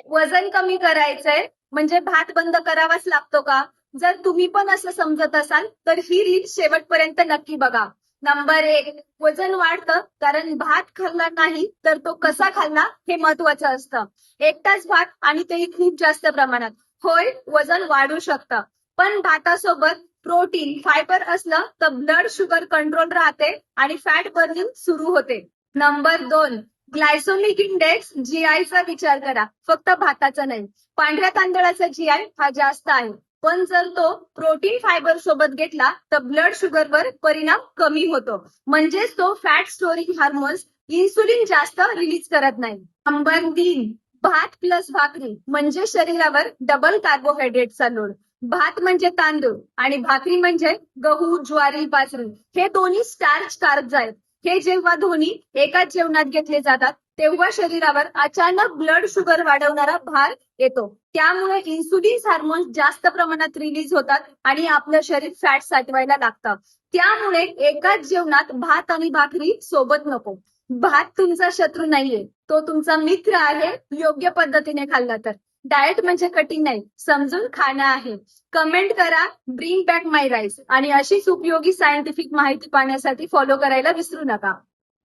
वजन कमी करायचंय म्हणजे भात बंद करावाच लागतो का? जर तुम्ही पण असं समजत असाल तर ही रील शेवटपर्यंत नक्की बघा. नंबर 1, वजन वाढतं कारण भात खाल्ला नाही तर तो कसा खाल्ला हे महत्वाचं असतं. एकटाच भात आणि तेही खूप जास्त प्रमाणात. होय, वजन वाढू शकतं. पण भातासोबत प्रोटीन, फायबर असलं तर ब्लड शुगर कंट्रोल राहते आणि फॅट बर्निंग सुरू होते. नंबर 2, ग्लायसोमिक इंडेक्स जीआयचा विचार करा, फक्त भाताचा नाही. पांढऱ्या तांदळाचा जीआय हा जास्त आहे, पण जर तो प्रोटीन फायबर सोबत घेतला तर ब्लड शुगरवर परिणाम कमी होतो. म्हणजेच तो फॅट स्टोरिंग हार्मोन्स इन्सुलिन जास्त रिलीज करत नाही. नंबर 3, भात प्लस भाकरी म्हणजे शरीरावर डबल कार्बोहायड्रेटचा लोड. भात म्हणजे तांदूळ आणि भाकरी म्हणजे गहू, ज्वारी, बाजरी. हे दोन्ही स्टार्च कार्ब्स आहेत. हे जेव्हा दोन्ही एकाच जेवणात घेतले जातात तेव्हा शरीरावर अचानक ब्लड शुगर वाढवणारा भार येतो. त्यामुळे इन्सुलिन हार्मोन्स जास्त प्रमाणात रिलीज होतात आणि आपलं शरीर फॅट साठवायला लागतं. त्यामुळे एकाच जेवणात भात आणि भाकरी सोबत नको. भात तुमचा शत्रू नाहीये, तो तुमचा मित्र आहे, योग्य पद्धतीने खाल्ला तर. डाएट म्हणजे कठीण नाही, समजून खाणं आहे. कमेंट करा, ब्रिंग बॅक माय राईस, आणि अशीच उपयोगी सायंटिफिक माहिती पाहण्यासाठी फॉलो करायला विसरू नका.